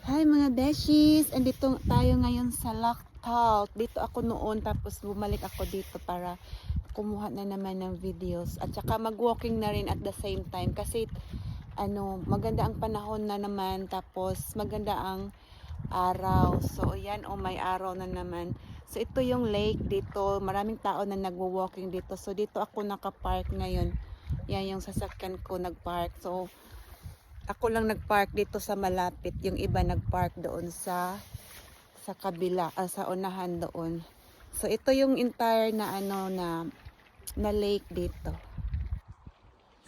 Hi mga beshies! Andito tayo ngayon sa Locktout. Dito ako noon tapos bumalik ako dito para kumuha na naman ng videos. At saka mag-walking na rin at the same time kasi maganda ang panahon na naman tapos maganda ang araw. So ayan may araw na naman. So ito yung lake dito. Maraming tao na nagwo-walking dito. So dito ako nakapark ngayon. Yan yung sasakyan ko nagpark. So ako lang nagpark dito sa malapit, yung iba nagpark doon sa kabila, sa unahan doon. So ito yung entire na na lake dito.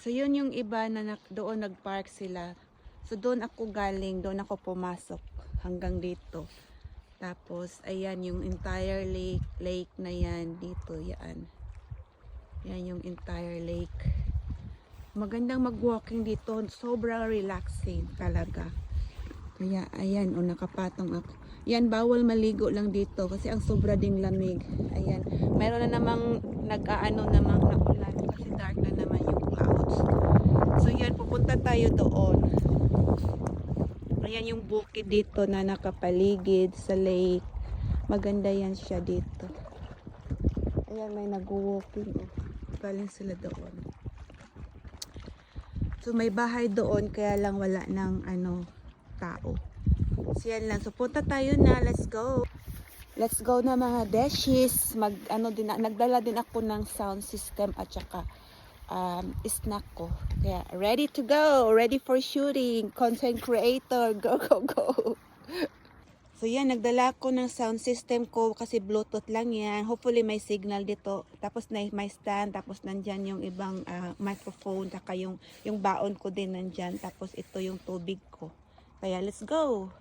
So yun yung iba na doon nagpark sila. So doon ako galing, doon ako pumasok hanggang dito. Tapos ayan yung entire lake na yan dito, yan. Yan yung entire lake. Magandang mag-walking dito, sobrang relaxing talaga. Kaya ayan, nakapatong ako. Yan, bawal maligo lang dito kasi ang sobra ding lamig. Ayan, mayroon na namang nag-aano namang naulan kasi dark na naman yung clouds. So yan, pupunta tayo doon. Ayan yung bukid dito na nakapaligid sa lake. Maganda yan siya dito. Ayan, may nag-walking. Galing sila doon. So may bahay doon kaya lang wala ng tao. So yan lang. So punta tayo na. Let's go. Let's go na mga beshies. Nagdala din ako ng sound system at saka snack ko. Kaya ready to go. Ready for shooting. Content creator. Go, go, go. So yan, nagdala ko ng sound system ko kasi Bluetooth lang yan. Hopefully may signal dito. Tapos may stand, tapos nandyan yung ibang microphone, saka yung baon ko din nandyan. Tapos ito yung tubig ko. Kaya let's go!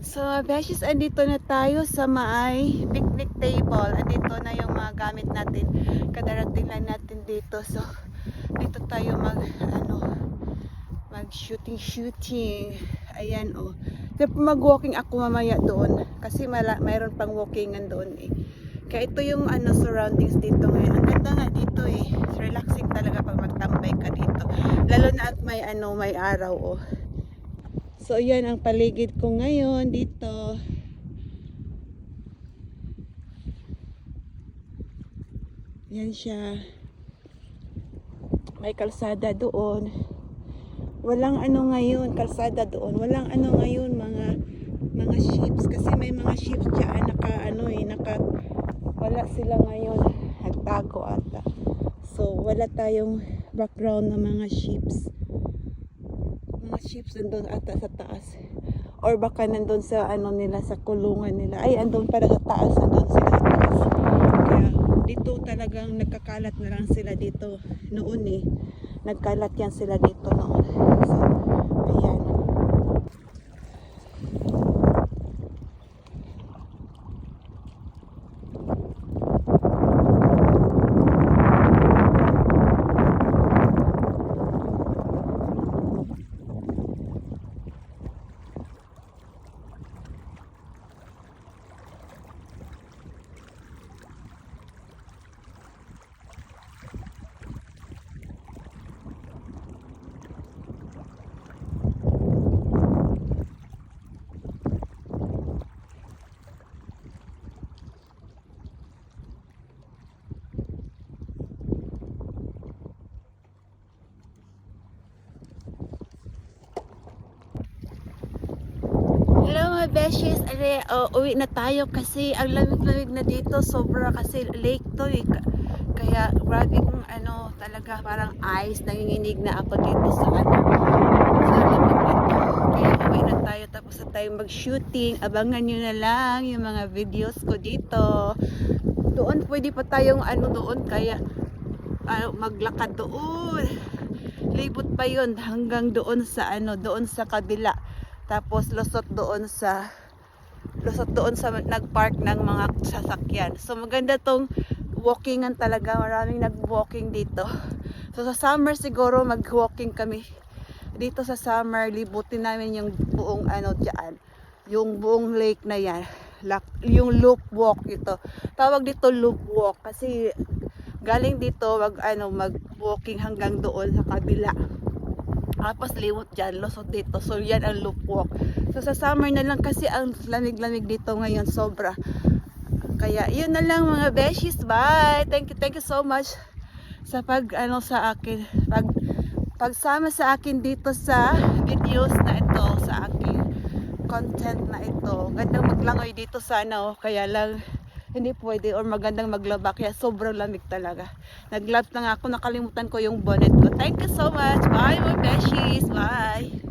So, beshies, andito na tayo sa may picnic table. Andito na yung mga gamit natin. Kadarating lang natin dito. So, dito tayo mag shooting. Ayan, Pero mag-walking ako mamaya doon. Kasi mayroon pang walkingan doon eh. Kaya ito yung surroundings dito ngayon. Ang ganda nga dito eh. Relaxing talaga pag magtambay ka dito. Lalo na at may araw So, yan ang paligid ko ngayon dito. Yan siya. May kalsada doon. Walang ngayon, kalsada doon. Walang ngayon, mga sheeps. Kasi may mga sheeps dyan, wala sila ngayon. Nagtago ata. So, wala tayong background ng mga sheeps. Sheeps nandun ata sa taas or baka nandun sa nila sa kulungan nila ay andun para sa taas, nandun sila sa taas. Kaya dito talagang nagkakalat na lang sila dito noon nagkalat yan sila dito noon. So ayan. Hello mga beshies, uwi na tayo kasi ang lamig-lamig na dito, sobra kasi lake to kaya grabe kung talaga parang ice, nanginginig na ako dito sa sa lamig nito. Kaya uwi na tayo tapos na tayo mag-shooting. Abangan nyo na lang yung mga videos ko dito. Doon pwede pa tayong doon kaya maglakad doon. Libot pa yun hanggang doon sa doon sa kabila. Tapos lusot doon sa lusot doon sa nagpark ng mga sasakyan. So maganda tong walkingan talaga, maraming nag-walking dito. So sa summer siguro mag-walking kami dito sa summer, libutin namin yung buong ano diyan, yung buong lake na yan, yung loop walk ito. Tawag dito loop walk kasi galing dito mag walking hanggang doon sa kabila. Tapos liwot dyan, lusot dito. So yan ang loop walk. So sa summer na lang kasi ang lamig-lamig dito ngayon sobra. Kaya yun na lang mga beshies. Bye. Thank you so much sa sa akin, pagsama sa akin dito sa videos na ito, sa aking content na ito. Gandang maglangoy dito sana kaya lang hindi pwede or magandang maglaba kaya sobrang lamig talaga. Nag-gloves na nga ako, nakalimutan ko yung bonnet ko. Thank you so much. Bye mga beshies. Bye.